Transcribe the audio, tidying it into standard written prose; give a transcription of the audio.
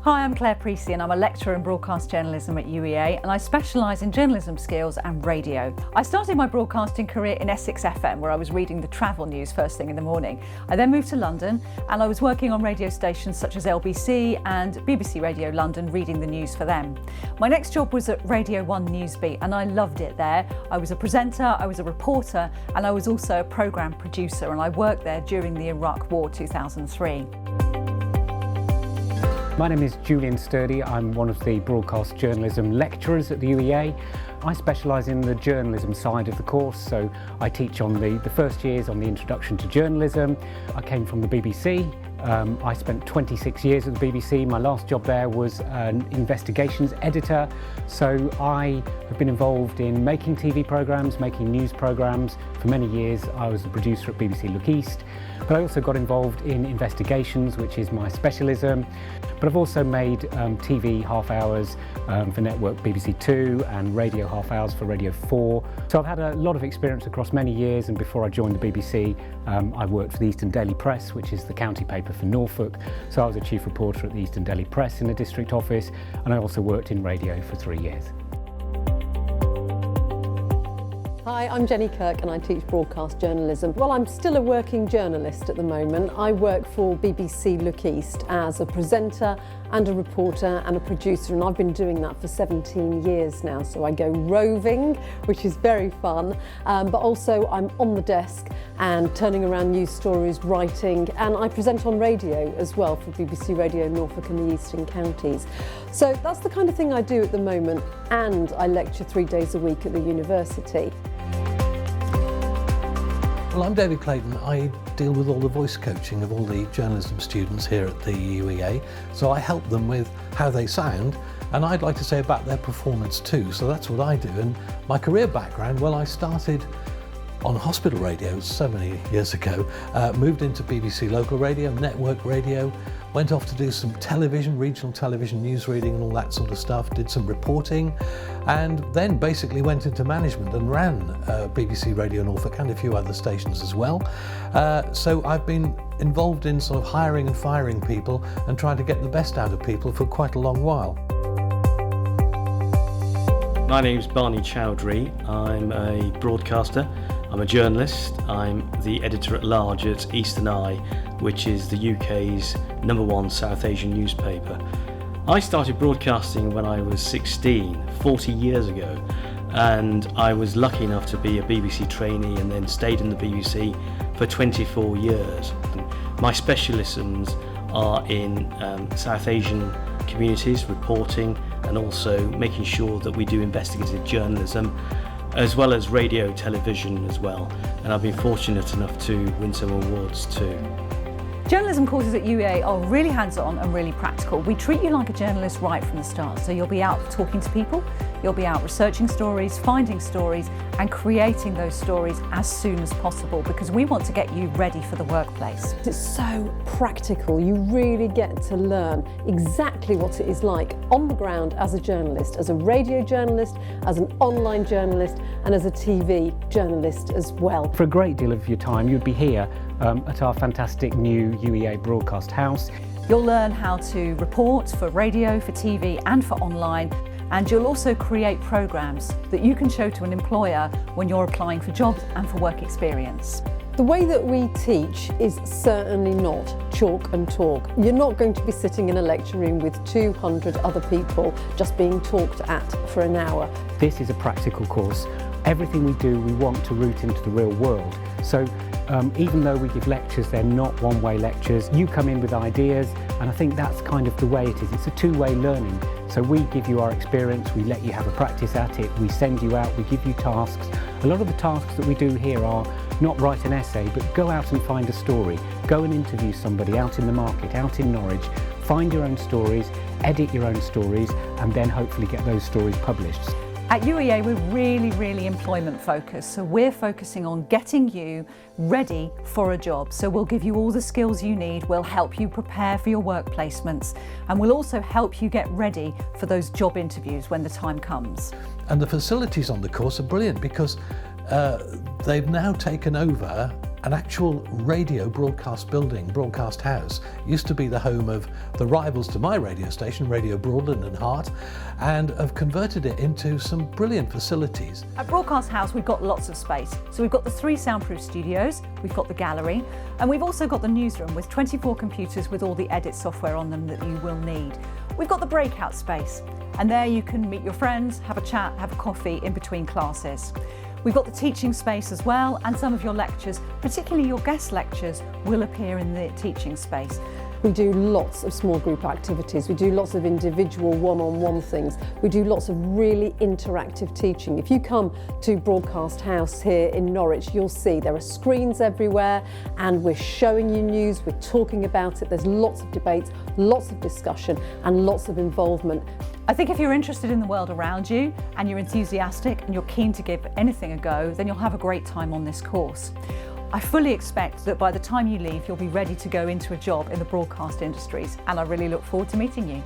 Hi, I'm Claire Priestley and I'm a lecturer in broadcast journalism at UEA, and I specialise in journalism skills and radio. I started my broadcasting career in Essex FM, where I was reading the travel news first thing in the morning. I then moved to London and I was working on radio stations such as LBC and BBC Radio London, reading the news for them. My next job was at Radio 1 Newsbeat and I loved it there. I was a presenter, I was a reporter, and I was also a programme producer, and I worked there during the Iraq War 2003. My name is Julian Sturdy. I'm one of the broadcast journalism lecturers at the UEA. I specialise in the journalism side of the course, so I teach on the first years on the introduction to journalism. I came from the BBC. I spent 26 years at the BBC. My last job there was an investigations editor, so I have been involved in making TV programmes, making news programmes. For many years I was the producer at BBC Look East, but I also got involved in investigations, which is my specialism. But I've also made TV half hours for network BBC 2 and radio half hours for Radio 4. So I've had a lot of experience across many years, and before I joined the BBC I worked for the Eastern Daily Press, which is the county paper for Norfolk. So I was a chief reporter at the Eastern Daily Press in the district office, and I also worked in radio for 3 years. Hi, I'm Jenny Kirk and I teach broadcast journalism. Well, I'm still a working journalist at the moment. I work for BBC Look East as a presenter and a reporter and a producer, and I've been doing that for 17 years now. So I go roving, which is very fun, but also I'm on the desk and turning around news stories, writing, and I present on radio as well for BBC Radio Norfolk and the Eastern Counties. So that's the kind of thing I do at the moment, and I lecture 3 days a week at the university. Well, I'm David Clayton. I deal with all the voice coaching of all the journalism students here at the UEA, so I help them with how they sound, and I'd like to say about their performance too, so that's what I do. And my career background, well, I started on hospital radio so many years ago, moved into BBC local radio, network radio, went off to do some television, regional television news reading and all that sort of stuff, did some reporting, and then basically went into management and ran BBC Radio Norfolk and a few other stations as well. So I've been involved in sort of hiring and firing people and trying to get the best out of people for quite a long while. My name's Barney Chowdhury. I'm a broadcaster, I'm a journalist, I'm the editor-at-large at Eastern Eye, which is the UK's #1 South Asian newspaper. I started broadcasting when I was 16, 40 years ago, and I was lucky enough to be a BBC trainee and then stayed in the BBC for 24 years. My specialisms are in South Asian communities, reporting, and also making sure that we do investigative journalism, as well as radio, television as well. And I've been fortunate enough to win some awards too. Journalism courses at UEA are really hands-on and really practical. We treat you like a journalist right from the start. So you'll be out talking to people, you'll be out researching stories, finding stories, and creating those stories as soon as possible, because we want to get you ready for the workplace. It's so practical. You really get to learn exactly what it is like on the ground as a journalist, as a radio journalist, as an online journalist, and as a TV journalist as well. For a great deal of your time you'd be here at our fantastic new UEA broadcast house. You'll learn how to report for radio, for TV, and for online. And you'll also create programmes that you can show to an employer when you're applying for jobs and for work experience. The way that we teach is certainly not chalk and talk. You're not going to be sitting in a lecture room with 200 other people just being talked at for an hour. This is a practical course. Everything we do, we want to root into the real world. So even though we give lectures, they're not one-way lectures. You come in with ideas, and I think that's kind of the way it is. It's a two-way learning. So we give you our experience, we let you have a practice at it, we send you out, we give you tasks. A lot of the tasks that we do here are not write an essay, but go out and find a story. Go and interview somebody out in the market, out in Norwich, find your own stories, edit your own stories, and then hopefully get those stories published. At UEA, we're really employment focused. So we're focusing on getting you ready for a job. So we'll give you all the skills you need. We'll help you prepare for your work placements. And we'll also help you get ready for those job interviews when the time comes. And the facilities on the course are brilliant because they've now taken over an actual radio broadcast building, broadcast house. Used to be the home of the rivals to my radio station, Radio Broadland and Hart, and have converted it into some brilliant facilities. At Broadcast House we've got lots of space. So we've got the 3 soundproof studios, we've got the gallery, and we've also got the newsroom with 24 computers with all the edit software on them that you will need. We've got the breakout space, and there you can meet your friends, have a chat, have a coffee in between classes. We've got the teaching space as well, and some of your lectures, particularly your guest lectures, will appear in the teaching space. We do lots of small group activities, we do lots of individual one-on-one things, we do lots of really interactive teaching. If you come to Broadcast House here in Norwich, you'll see there are screens everywhere and we're showing you news, we're talking about it, there's lots of debates, lots of discussion and lots of involvement. I think if you're interested in the world around you and you're enthusiastic and you're keen to give anything a go, then you'll have a great time on this course. I fully expect that by the time you leave, you'll be ready to go into a job in the broadcast industries, and I really look forward to meeting you.